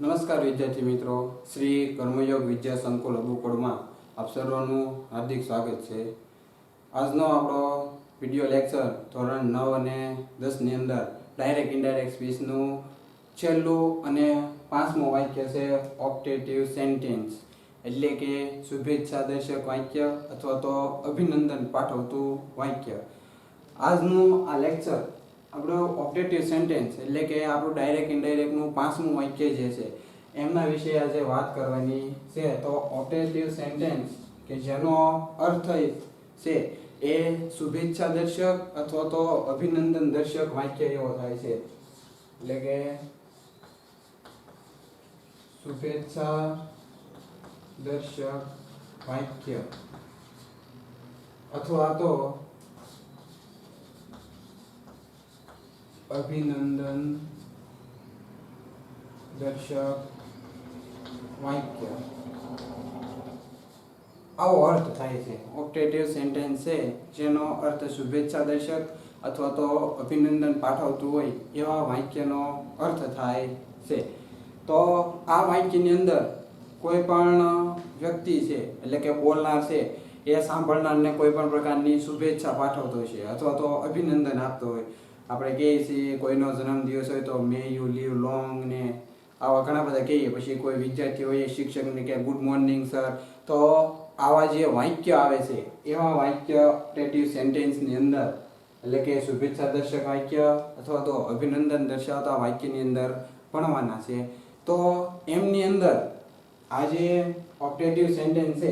નમસ્કાર વિદ્યાર્થી મિત્રો, શ્રી કર્મયોગ વિદ્યા સંકુલ અબુકોડમાં આપ સર્વનું હાર્દિક સ્વાગત છે. આજનો આપણો વિડિયો લેક્ચર ધોરણ 9 અને 10 ની અંદર ડાયરેક્ટ ઇનડાયરેક્ટ સ્પીચનું છેલ્લું અને પાંચમું વાક્ય છે ઓપ્ટેટિવ સેન્ટેન્સ, એટલે કે શુભેચ્છા દર્શક વાક્ય અથવા તો અભિનંદન પાઠવતું વાક્ય. આજનું આ લેક્ચર આપણો ઓપ્ટેટિવ સેન્ટેન્સ એટલે કે આપણું ડાયરેક્ટ ઇનડાયરેક્ટનું પાંચમું વાક્ય જે છે એમના વિશે આજે વાત કરવાની છે. તો ઓપ્ટેટિવ સેન્ટેન્સ કે જેનો અર્થ છે એ શુભેચ્છા દર્શક અથવા તો અભિનંદન દર્શક વાક્ય એવો થાય છે. એટલે કે શુભેચ્છા દર્શક વાક્ય અથવા તો અભિનંદન દર્શક વાક્ય આવો અર્થ થાય છે. ઓપ્ટેટિવ સેન્ટેન્સ છે જેનો અર્થ શુભેચ્છા દર્શક અથવા તો અભિનંદન પાઠવતું હોય એવા વાક્યનો અર્થ થાય છે. તો આ વાક્યની અંદર કોઈ પણ વ્યક્તિ છે એટલે કે બોલનાર છે એ સાંભળનારને કોઈ પણ પ્રકારની શુભેચ્છા પાઠવતો છે અથવા તો અભિનંદન આપતો હોય. આપણે કહીએ છીએ કોઈનો જન્મદિવસ હોય તો મે યુ લીવ લોંગ ને આવા ઘણા બધા કહીએ. પછી કોઈ વિદ્યાર્થી હોય શિક્ષકને કે ગુડ મોર્નિંગ સર. તો આવા જે વાક્ય આવે છે એવા વાક્ય ઓપ્ટેટિવ સેન્ટેન્સની અંદર એટલે કે શુભેચ્છા દર્શક વાક્ય અથવા તો અભિનંદન દર્શાવતા વાક્યની અંદર ભણવાના છે. તો એમની અંદર આ જે ઓપ્ટેટિવ સેન્ટેન્સ છે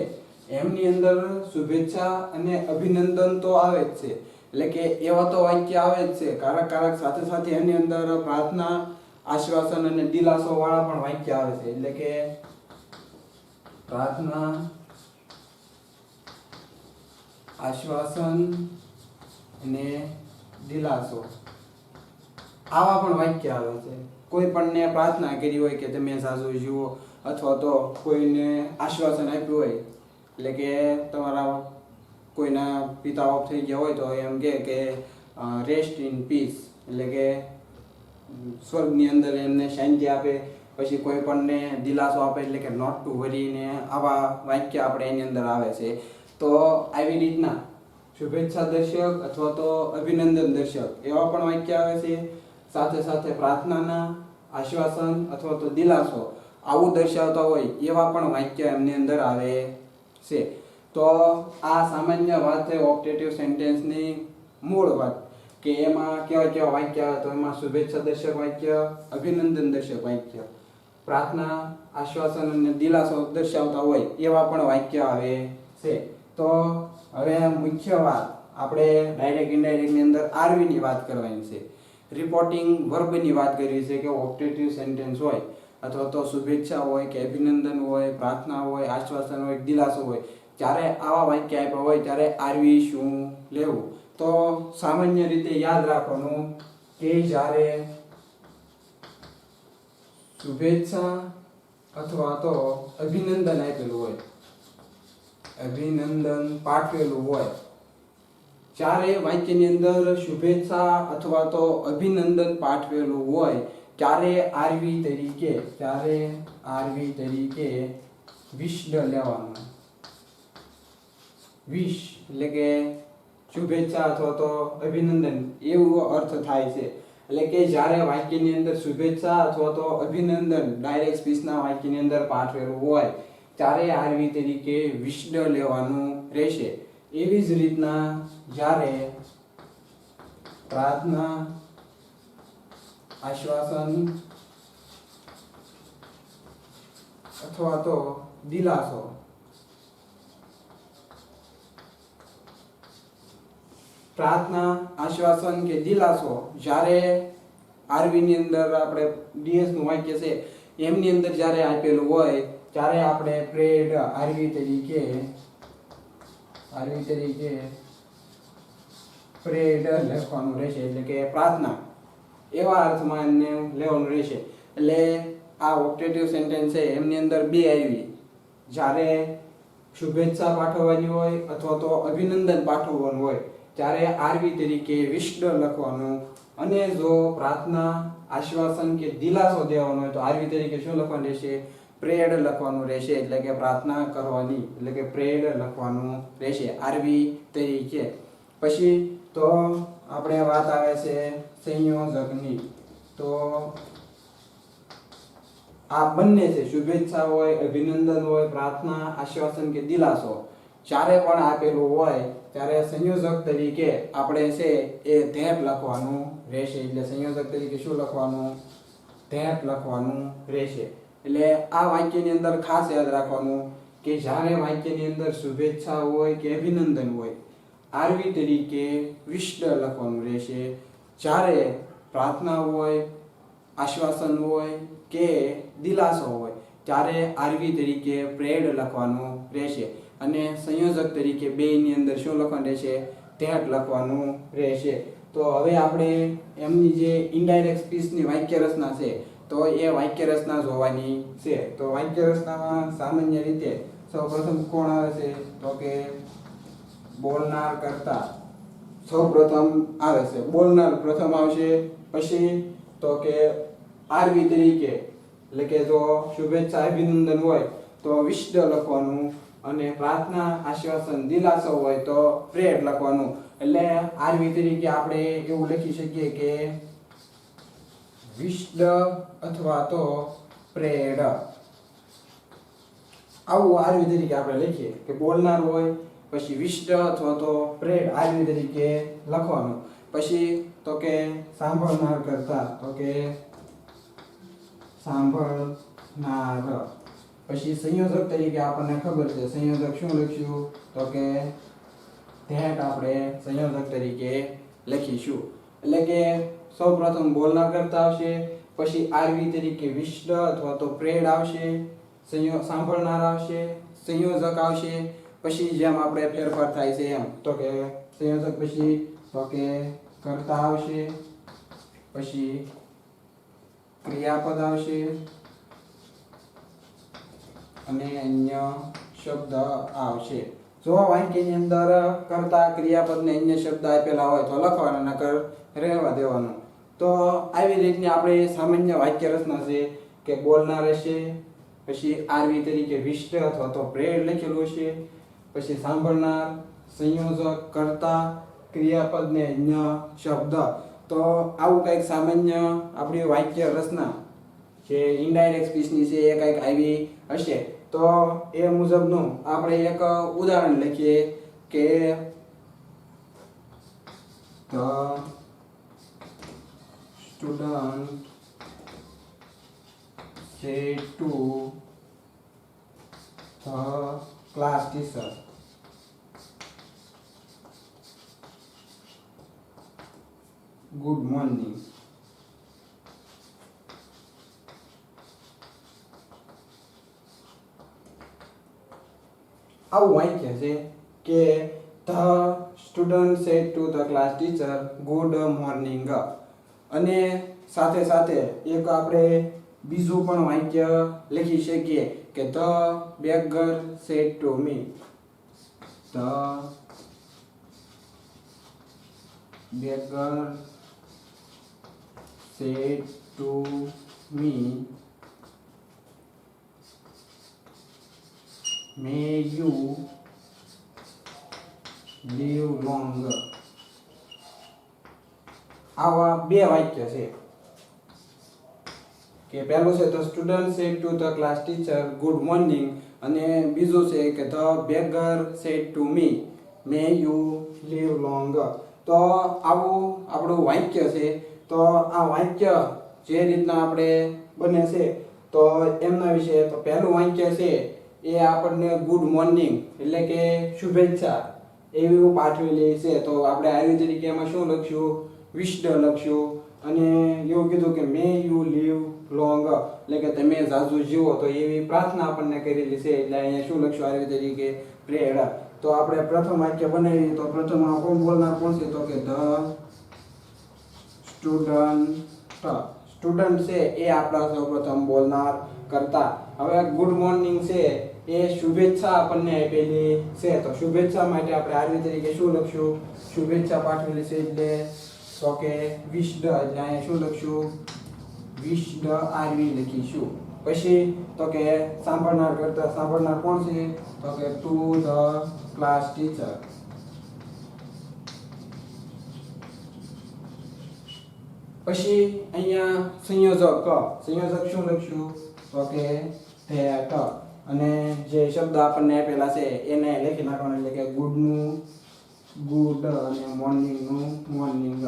એમની અંદર શુભેચ્છા અને અભિનંદન તો આવે જ છે. એટલે કે એવા તો વાક્ય આવે જ છે. કારક સાથે સાથે એની અંદર પ્રાર્થના, આશ્વાસન અને દિલાસો વાળા પણ વાક્ય આવે છે. એટલે કે પ્રાર્થના, આશ્વાસન અને દિલાસો આવા પણ વાક્ય આવે છે. કોઈ પણને પ્રાર્થના કરી હોય કે તમે સાસુ જુઓ અથવા તો કોઈને આશ્વાસન આપ્યું હોય એટલે કે તમારા કોઈના પિતા ઓફ થઈ ગયા હોય તો એમ કે રેસ્ટ ઇન પીસ એટલે કે સ્વર્ગની અંદર એમને શાંતિ આપે. પછી કોઈ પણને દિલાસો આપે એટલે કે નોટ ટુ વરી ને આવા વાક્ય આપણે એની અંદર આવે છે. તો આવી રીતના શુભેચ્છા દર્શક અથવા તો અભિનંદન દર્શક એવા પણ વાક્ય આવે છે. સાથે સાથે પ્રાર્થનાના, આશ્વાસન અથવા તો દિલાસો આવું દર્શાવતા હોય એવા પણ વાક્ય એમની અંદર આવે છે. તો આ સામાન્ય વાત છે ઓપ્ટેટિવ સેન્ટેન્સની મૂળ વાત કે એમાં કેવા કેવા વાક્ય આવે. તો એમાં શુભેચ્છા દર્શક વાક્ય, અભિનંદન દર્શક વાક્ય, પ્રાર્થના, આશ્વાસન અને દિલાસો દર્શાવતા હોય એવા પણ વાક્ય આવે છે. તો હવે મુખ્ય વાત આપણે ડાયરેક્ટ ઇનડાયરેક્ટની અંદર આરવી ની વાત કરવાની છે. રિપોર્ટિંગ વર્બની વાત કરવી છે કે ઓપ્ટેટિવ સેન્ટેન્સ હોય અથવા તો શુભેચ્છા હોય કે અભિનંદન હોય, પ્રાર્થના હોય, આશ્વાસન હોય, દિલાસો હોય, જ્યારે આવા વાક્ય આપ્યા હોય ત્યારે આરવી શું લેવું. તો સામાન્ય રીતે યાદ રાખવાનું કે જ્યારે શુભેચ્છા અથવા તો અભિનંદન આપેલું હોય, અભિનંદન પાઠવેલું હોય, જ્યારે વાક્યની અંદર શુભેચ્છા અથવા તો અભિનંદન પાઠવેલું હોય ત્યારે આરવી તરીકે વિશ્ડ લેવાનું. વિશ એટલે કે શુભેચ્છા અથવા તો અભિનંદન એવો અર્થ થાય છે. એટલે કે જ્યારે વાક્યની અંદર શુભેચ્છા અથવા તો અભિનંદન ડાયરેક્ટ સ્પીચના વાક્યની અંદર પાઠવેલું હોય ત્યારે આરવી તરીકે વિશ્ડ લેવાનું રહેશે. એવી જ રીતના જ્યારે પ્રાર્થના, આશ્વાસન અથવા તો દિલાસો પ્રાર્થના, આશ્વાસન કે દિલાસો જ્યારે આરવી ની અંદર આપણે ડીએસ નું વાક્ય છે એમની અંદર જ્યારે આપેલું હોય ત્યારે આપણે પ્રેડ આરવી તરીકે પ્રેડ લખવાનું રહેશે. એટલે કે પ્રાર્થના એવા અર્થમાં એને લેવાનું રહેશે. એટલે આ ઓપ્ટેટિવ સેન્ટેન્સ છે એમની અંદર બે આવી, જ્યારે શુભેચ્છા પાઠવવાની હોય અથવા તો અભિનંદન પાઠવવાનું હોય ત્યારે આરવી તરીકે વિશ્ડ લખવાનું. અને જો પ્રાર્થના, આશ્વાસન કે દિલાસો દેવાનો હોય તો આરવી તરીકે શું લખવાનું રહેશે? પ્રેયર લખવાનું રહેશે, એટલે કે પ્રાર્થના કરવાની, એટલે કે પ્રેયર લખવાનું રહેશે આરવી તરીકે. પછી તો આપણે વાત આવે છે સંયોજકની. તો આ બંને છે, શુભેચ્છા હોય, અભિનંદન હોય, પ્રાર્થના, આશ્વાસન કે દિલાસો, ચારે પણ આપેલું હોય ત્યારે સંયોજક તરીકે આપણે છે એ ધેટ લખવાનું રહેશે. એટલે સંયોજક તરીકે શું લખવાનું? ધેટ લખવાનું રહેશે. એટલે આ વાક્યની અંદર ખાસ યાદ રાખવાનું કે જ્યારે વાક્યની અંદર શુભેચ્છા હોય કે અભિનંદન હોય, આરવી તરીકે વિષ્ડ લખવાનું રહેશે. જ્યારે પ્રાર્થના હોય, આશ્વાસન હોય કે દિલાસો હોય ત્યારે આરવી તરીકે પ્રેડ લખવાનું રહેશે. અને સંયોજક તરીકે બેયની અંદર શું લખવાનું રહેશે? ધેટ લખવાનું રહેશે. તો હવે આપણે એમની જે ઇનડાયરેક્ટ સ્પીચની વાક્ય રચના છે તો એ વાક્ય રચના જોવાની છે. તો વાક્ય રચનામાં સામાન્ય રીતે સૌપ્રથમ કોણ આવે છે? તો કે બોલનાર કરતા સૌપ્રથમ આવે છે. બોલનાર પ્રથમ આવશે. પછી તો કે આરવી તરીકે, એટલે કે જો શુભેચ્છા અભિનંદન હોય તો વિષ્ડ લખવાનું, અને પ્રાર્થના, આશ્વાસન, દિલાસો હોય તો પ્રેડ લખવાનું. એટલે આરવી તરીકે આપણે એવું લખી શકીએ કે વિષ્ડ અથવા તો પ્રેડ. આવું આરવી તરીકે આપણે લખીએ કે બોલનાર હોય, પછી વિષ્ડ અથવા તો પ્રેડ આરવી તરીકે લખવાનું. પછી તો કે સાંભળનાર કરતા, તો કે સાંભળનાર. પછી સંયોજક તરીકે આપણને ખબર છે, સંયોજક શું લખીશું? તો કે ધેટ આપણે સંયોજક તરીકે લખીશું. એટલે કે સૌપ્રથમ બોલનાર કરતા આવશે, પછી આરવી તરીકે વિષ્ડ અથવા તો પ્રેડ આવશે, સાંભળનાર આવશે, સંયોજક આવશે. પછી જેમ આપણે ફેરફાર થાય છે એમ, તો કે સંયોજક પછી તો કે કર્તા આવશે, પછી ક્રિયાપદ આવશે અને અન્ય શબ્દ આવશે. જો વાક્યની અંદર કર્તા, ક્રિયાપદ ને અન્ય શબ્દ આપેલા હોય તો લખવાના, નકર રહેવા દેવાનું. તો આવી રીતની આપણે સામાન્ય વાક્ય રચના છે કે બોલનાર રહેશે, પછી આરવી તરીકે વિષ્ડ અથવા તો પ્રેડ લખેલું છે, પછી સાંભળનાર, સંયોજક, કર્તા, ક્રિયાપદ ને અન્ય શબ્દ. તો આવું કંઈક સામાન્ય આપણી વાક્ય રચના જે ઇનડાયરેક્ટ સ્પીચની છે એ કંઈક આવી હશે. તો એ મુજબનું આપણે એક ઉદાહરણ લખીએ કે the student said to the class teacher, good morning. આવું વાક્ય છે કે the student said to the class teacher good morning. અને સાથે સાથે એક આપણે બીજું પણ વાક્ય લખી શકીએ કે the beggar said to me. The beggar said to me, may you live long. આવા બે વાક્ય છે કે પહેલું છે the student said to the class teacher good morning, અને બીજું છે કે the beggar said to me may you live long. તો આવું આપણું વાક્ય છે. તો આ વાક્ય જે રીતના આપણે બને છે તો એમના વિશે તો પહેલું વાક્ય છે એ આપણને ગુડ મોર્નિંગ એટલે કે શુભેચ્છા એવી પાઠવેલી છે. તો આપણે આવી તરીકે એમાં શું લખશું? વિષ્ડ લખશું. અને એવું કીધું કે મે યુ લીવ લોંગ, એટલે કે તમે જાજુ જીવો, તો એવી પ્રાર્થના આપણને કરેલી છે. એટલે અહીંયા શું લખશું? આવી તરીકે પ્રેડ. તો આપણે પ્રથમ વાક્ય બનાવીએ તો પ્રથમ કોણ બોલનાર કોણ છે? તો કે ધ સ્ટુડન્ટ છે એ આપણા સૌપ્રથમ બોલનાર કરતા. હવે ગુડ મોર્નિંગ છે એ શુભેચ્છા આપણને આપેલી છે. તો શુભેચ્છા માટે આપણે આરવી તરીકે શું લખશું? શુભેચ્છા પાઠવેલી છે એટલે તો કે વિષ્ડ, એટલે અહીંયા શું લખશું? વિશ્ડ આરવી લખીશું. પછી તો કે સાંભળનાર કોણ છે? તો કે ટુ ધ ક્લાસ ટીચર. પછી અહીંયા સંયોજક શું લખશું? તો કે ધેટ. અને જે શબ્દ આપણને આપેલા છે એને લખી નાખવાના, એટલે કે ગુડનું ગુડ અને મોર્નિંગનું મોર્નિંગ.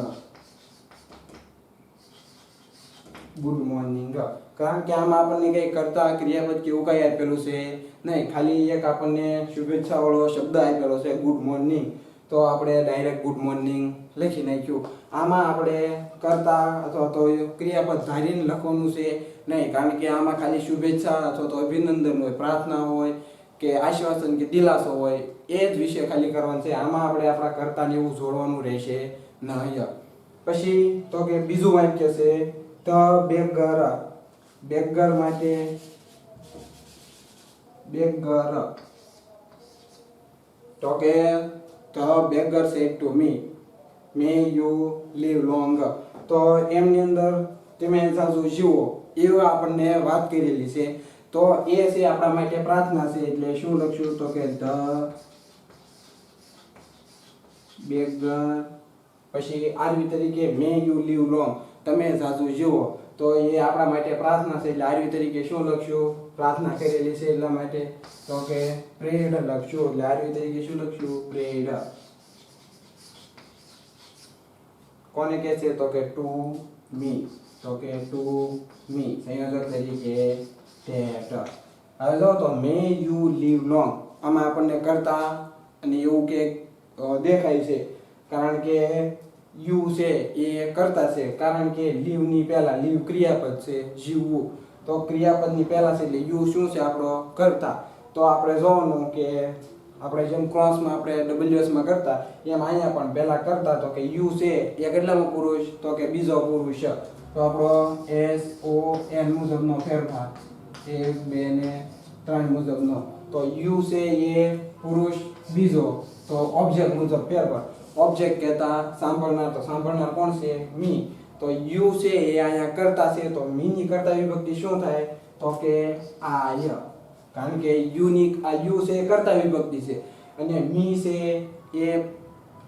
Good morning. કારણ કે આમાં આપણને કંઈ કરતા ક્રિયાપદ કે એવું કંઈ આપેલું છે નહીં, ખાલી એક આપણને શુભેચ્છા વાળો શબ્દ આપેલો છે ગુડ મોર્નિંગ, તો આપણે ડાયરેક્ટ ગુડ મોર્નિંગ લખી નાખ્યું. આમાં આપણે કરતા અથવા તો ક્રિયાપદ ધારીને લખવાનું છે નહીં, કારણ કે આમાં ખાલી શુભેચ્છા અથવા તો અભિનંદન હોય, પ્રાર્થના હોય કે આશ્વાસન કે દિલાસો હોય, એ જ વિશે ખાલી કરવાનું છે. આમાં આપણે આપણા કર્તાને એવું જોડવાનું રહેશે નહીં. પછી તો કે બીજું વાક્ય છે ધ બેગર. બેગર માટે બેગર તો કે the beggar said to me may you live long. તો એમની અંદર તમે સાચું જીવો એવું આપણને વાત કરેલી છે, તો એ છે આપણા માટે પ્રાર્થના છે. એટલે શું લખશું? તો કે ધ બેગર પછી આરવી તરીકે મે યુ લીવ લોંગ, તમે સાચું જીવો. તો એ આપણા માટે પ્રાર્થના છે, એટલે આરવી તરીકે શું લખશું? પ્રાર્થના કરેલી છે એટલા માટે. તો કે પ્રેડ લખશું, એટલે આરવી તરીકે શું લખશું? પ્રેડ. કોને કહે છે? તો કે ટુ મી. તો કે ટુ મી સંયોજક તરીકે ધેટ. હવે જો તો મે યુ લીવ લોંગ, આમાં આપણને કરતા અને એવું કે દેખાય છે, કારણ કે યુ છે એ કરતા છે, કારણ કે લીવ ની પહેલા લીવ ક્રિયાપદ છે, જીવવું, તો ક્રિયાપદની પહેલા છે એટલે યુ શું છે? આપણો કરતા. તો આપણે જોવાનું કે આપણે જેમ ક્રોસમાં આપણે WS માં કરતા એમ અહીંયા પણ પહેલા કરતા, તો કે યુ છે એ કેટલામો પુરુષ? તો કે બીજો પુરુષ. તો આપણો SON મુજબનો ફેરફાર 1 2 ને 3 મુજબનો. તો યુ છે એ પુરુષ બીજો, તો ઓબ્જેક્ટ મુજબ ફેરફાર. ઓબ્જેક્ટ કહેતા સાંભળનાર, તો સાંભળનાર કોણ છે? મી. તો યુ છે એ અહીંયા કરતા છે, તો મી ની કરતા વિભક્તિ શું થાય? તો કે આય. કારણ કે યુનિક આ યુ છે એ કરતા વિભક્તિ છે અને મી છે એ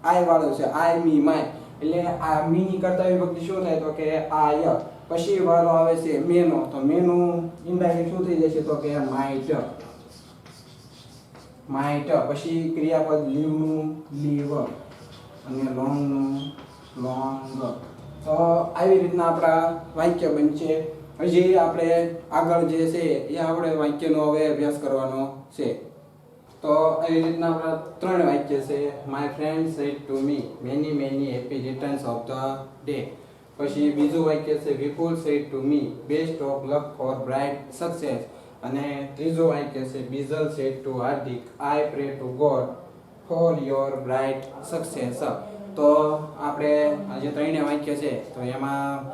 આય વાળો છે, આય મી માય, એટલે આ મી ની કરતા વિભક્તિ શું થાય? તો કે આય. પછી વાળો આવે છે મેનો, તો મેનું ઇનડાયરેક્ટ શું થઈ જશે? તો કે માઇટ. માઇટ. પછી ક્રિયાપદ લીવ નું લીવ અને લોંગ નું લોંગ. તો આવી રીતના આપણા વાક્ય બનશે. હજી આપણે આગળ જે છે એ આપણે વાક્યનો હવે અભ્યાસ કરવાનો છે. તો આવી રીતના આપણા 3 વાક્ય છે. My friend said to me many many happy returns of the day. પછી બીજું વાક્ય છે Vipul said to me best of luck for bright success. અને ત્રીજું વાક્ય છે Bijal said to Hardik I pray to God for your bright success. તો આપણે આ જે 3 વાક્ય છે તો એમાં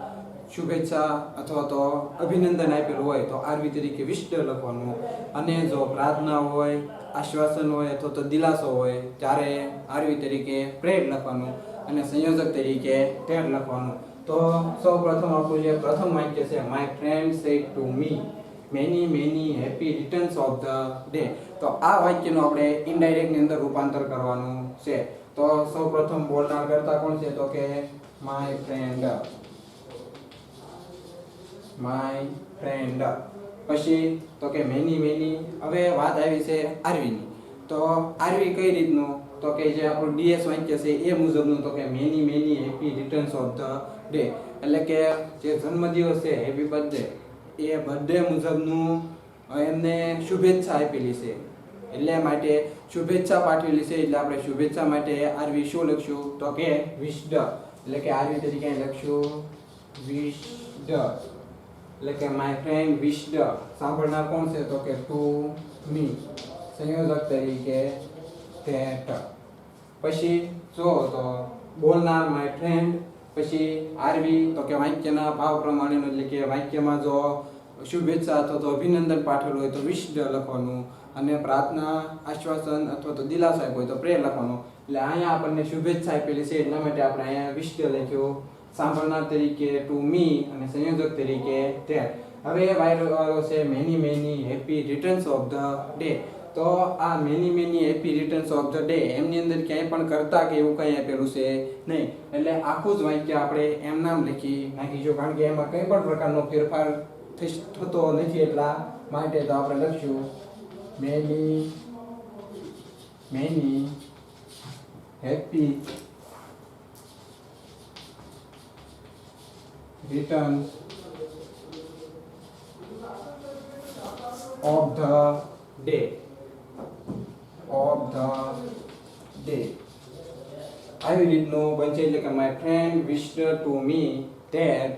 શુભેચ્છા અથવા તો અભિનંદન આપેલું હોય તો આરવી તરીકે વિશ્ડ લખવાનું, અને જો પ્રાર્થના હોય, આશ્વાસન હોય અથવા તો દિલાસો હોય ત્યારે આરવી તરીકે પ્રેડ લખવાનું અને સંયોજક તરીકે ધેટ લખવાનું. તો સૌ પ્રથમ આપણું જે પ્રથમ વાક્ય છે my friend said to me many many happy returns of the day. તો આ વાક્યનું આપણે ઇનડાયરેક્ટ ની અંદર રૂપાંતર કરવાનું છે. તો સૌ પ્રથમ બોલનાર કરતા કોણ છે? તો કે માય ફ્રેન્ડ. My friend. પછી તો કે મેની મેની. હવે વાત આવી છે આરવીની. તો આરવી કઈ રીતનું? તો કે જે આપણું ડીએસ વાક્ય છે એ મુજબનું. તો કે many many happy returns of the day, એટલે કે જે જન્મદિવસ છે હેપી બર્થડે, એ બર્થડે મુજબનું એમને શુભેચ્છા આપેલી છે, એટલે માટે શુભેચ્છા પાઠવેલી છે, એટલે આપણે શુભેચ્છા માટે આરવી શું લખશું? તો કે વિશ્ડ. એટલે કે આરવી તરીકે લખશું વિશ્ડ. એટલે કે માય ફ્રેન્ડ વિશ્ડ. સાંભળનાર કોણ છે? તો કે ટુ મી સંયોજક તરીકે ધેટ. પછી જો તો બોલનાર માય ફ્રેન્ડ, પછી આરવી તો કે વાક્યના ભાવ પ્રમાણેનું, એટલે કે વાક્યમાં જો શુભેચ્છા અથવા તો અભિનંદન પાઠવેલું હોય તો વિશ્ડ લખવાનું, અને પ્રાર્થના, આશ્વાસન અથવા તો દિલાસો આપ્યો હોય તો પ્રેર લખવાનું. એટલે અહીંયા આપણને શુભેચ્છા આપેલી છે એટલા માટે આપણે અહીંયા વિશ્ડ લખ્યું સાંભળનાર તરીકે ટુ મી અને સંયોજક તરીકે ધેટ. હવે વારો છે many many happy returns of the day. તો આ many happy returns of the day એમની અંદર ક્યાંય પણ કરતા કે એવું કંઈ આપેલું છે નહીં, એટલે આખું જ વાક્ય આપણે એમ નામ લખી નાખીશું, કારણ કે એમાં કંઈ પણ પ્રકારનો ફેરફાર થતો નથી, એટલા માટે તો આપણે લખશું many happy returns of the day. આવી રીતનું બનશે, એટલે કે my friend વિશ્ડ to me that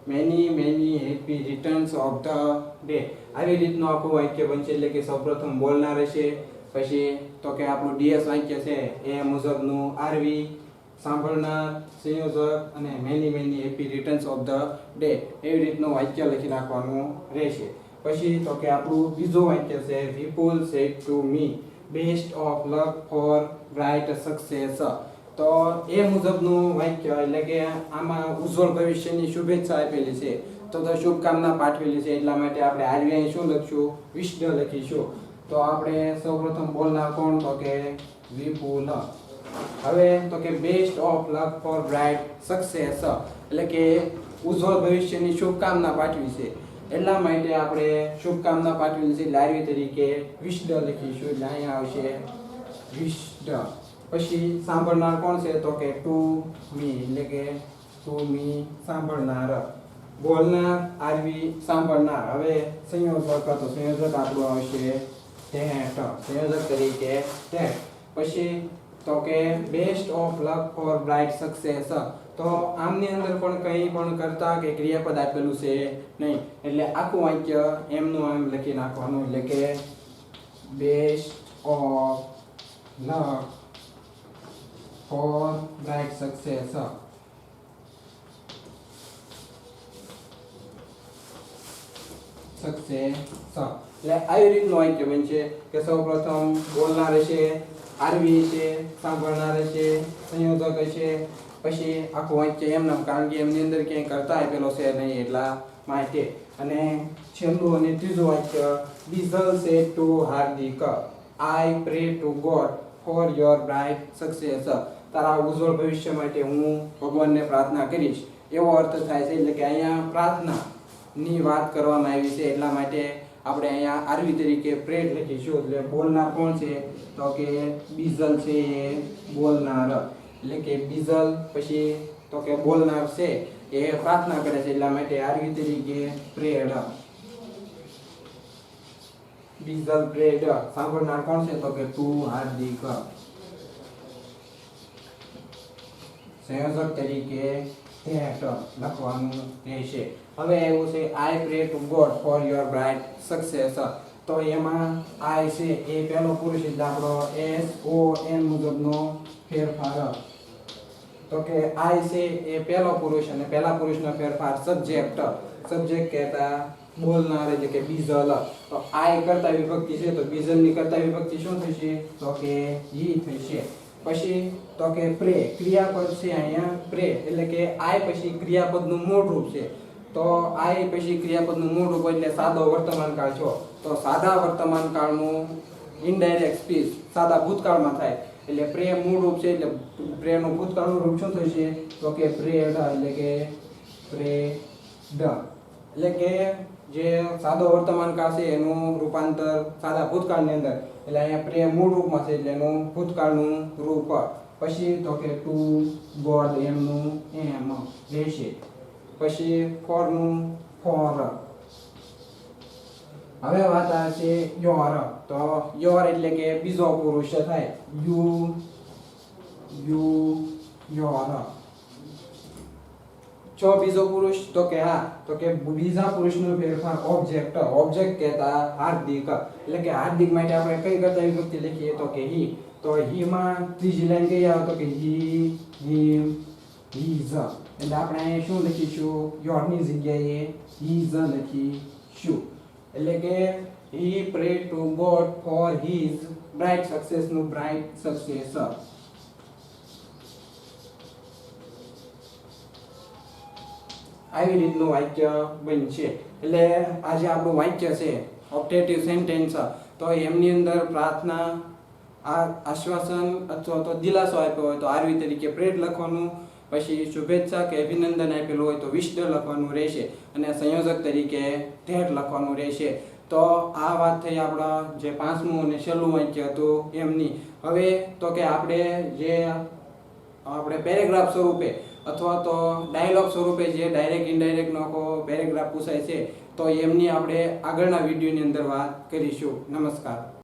many happy returns of the day. આવી રીતનું આખું વાક્ય બનશે, એટલે કે સૌપ્રથમ બોલનાર હશે, પછી તો કે આપણું ડીએસ વાક્ય છે એ મુજબનું આરવી, સાંભળનાર, સંયોજક અને many happy returns of the day, એવી રીતનું વાક્ય લખી નાખવાનું રહેશે. પછી તો કે આપણું બીજું વાક્ય છે Vipul said to me best of luck for bright success. તો એ મુજબનું વાક્ય, એટલે કે આમાં ઉજ્જવળ ભવિષ્યની શુભેચ્છા આપેલી છે, તો શુભકામના પાઠવેલી છે, એટલા માટે આપણે આરવી અહીં શું લખશું? વિશ્ડ લખીશું. તો આપણે સૌપ્રથમ બોલનાર કોણ? તો કે વિપુલ. હવે તો કે best of luck for bright success, એટલે કે ઉજ્જવળ ભવિષ્યની શુભકામના પાઠવી છે, એટલા માટે આપણે શુભકામના પાઠવેલી છે, લારવી તરીકે વિશ્ડ લખીશું, એટલે અહીંયા આવશે વિશ્ડ. પછી સાંભળનાર કોણ છે? તો કે ટુ મી, એટલે કે ટુ મી સાંભળનાર. બોલનાર આરવી સાંભળનાર. હવે સંયોજક, તો સંયોજક આપણું આવશે ધેટ, સંયોજક તરીકે ધેટ. પછી તો કે best of luck for bright success. તો આમની અંદર પણ કંઈ પણ કરતા કે ક્રિયાપદ આપેલું છે નહીં, એટલે આખું વાક્ય એમનું એમ લખી નાખવાનું, એટલે કે best of luck for bright success. એટલે આવી રીતનું વાક્ય બનશે કે સૌપ્રથમ બોલનાર હશે, આરવી છે, સાંભળનાર હશે, સંયોજક હશે, પછી આખું વાક્ય એમ નામ, કારણ કે એમની અંદર ક્યાંય કરતા આપેલો છે નહીં, એટલા માટે. અને છેલ્લું અને ત્રીજું વાક્ય Bijal says to Hardik I pray to God for your bright success. તારા ઉજ્જવળ ભવિષ્ય માટે હું ભગવાનને પ્રાર્થના કરીશ, એવો અર્થ થાય છે, એટલે કે અહીંયા પ્રાર્થનાની વાત કરવામાં આવી છે, એટલા માટે આપણે અહીંયા આરવી તરીકે પ્રેડ લખીશું. એટલે બોલનાર કોણ છે? તો કે બીઝલ છે એ બોલનાર, એટલે કે બીઝલ પછી તો કે બોલનાર છે એ પ્રાર્થના કરે છે, એટલા માટે આરવી તરીકે પ્રેડ. બીઝલ પ્રેડ. સાંભળનાર કોણ છે? તો કે ટુ હાર્દિક, સંયોજક તરીકે ધેટ લખવાનું રહેશે. હવે એવું છે I pray to God for your bright success. તો એમાં આઈ છે એ પહેલો પુરુષ, એટલે આપણો SON મુજબનો ફેરફાર. તો કે આઈ છે એ પહેલો પુરુષ, અને પહેલા પુરુષનો ફેરફાર સબ્જેક્ટ. સબ્જેક્ટ કહેતા બોલનાર, એટલે કે બીઝલ. તો આઈ કરતા વિભક્તિ છે, તો બીઝલની કરતા વિભક્તિ શું થશે? તો કે હી થશે. પછી તો કે પ્રે, ક્રિયાપદ છે અહીંયા પ્રે, એટલે કે આઈ પછી ક્રિયાપદનું મૂળ રૂપ છે, તો આઈ પછી ક્રિયાપદનું મૂળ રૂપ એટલે સાદો વર્તમાન કાળ છો, તો સાદા વર્તમાન કાળનું ઇનડાયરેક્ટ સ્પીચ સાદા ભૂતકાળમાં થાય, એટલે પ્રે મૂળ રૂપ છે, એટલે પ્રેનું ભૂતકાળનું રૂપ શું થશે? તો કે પ્રેડ, એટલે કે પ્રેડ. એટલે કે જે સાદો વર્તમાન કાળ છે એનું રૂપાંતર સાદા ભૂતકાળની અંદર, એટલે અહીંયા પ્રે મૂળ રૂપમાં છે, એટલે એનું ભૂતકાળનું રૂપ. પછી તો કે ટુ ગોડ એમનું એમ રહેશે. પછી ફોરનું ફોર. હવે વાત આવે છે યોર. તો યોર એટલે કે બીજો પુરુષ થાય, યોર. છો બીજો પુરુષ? તો કે હા, તો કે બીજા પુરુષનો ફેરફાર ઓબ્જેક્ટ. ઓબ્જેક્ટ કહેતા હાર્દિક, એટલે કે હાર્દિક માટે આપણે કઈ કરતા વિભક્તિ લખીએ? તો કે હી. તો હી માં ત્રીજી લાઈન કઈ આવે? તો કે હી, હિમ, હીઝ. એટલે આપણે અહીં શું લખીશું? યોરની જગ્યાએ હીઝ લખીશું. એટલે કે he pray to God for his bright success નું બ્રાઇટ સક્સેસ. આવી રીતનું વાક્ય બનશે. એટલે આ જે આપણું વાક્ય છે ઓપ્ટેટિવ સેન્ટેન્સ, તો એમની અંદર પ્રાર્થના, આશ્વાસન અથવા તો દિલાસો આપ્યો હોય તો આરવી તરીકે પ્રેડ લખવાનું, પછી શુભેચ્છા કે અભિનંદન આપેલું હોય તો વિશ લખવાનું રહેશે, અને સંયોજક તરીકે ધેટ લખવાનું રહેશે. તો આ વાત થઈ આપણા જે 5મું અને 6મું વાક્ય હતું એમની. હવે તો કે આપણે પેરેગ્રાફ સ્વરૂપે અથવા તો ડાયલોગ સ્વરૂપે જે ડાયરેક્ટ ઇનડાયરેક્ટ નો પેરેગ્રાફ પૂછાય છે, તો એમની આપણે આગળના વિડીયોની અંદર વાત કરીશું. નમસ્કાર.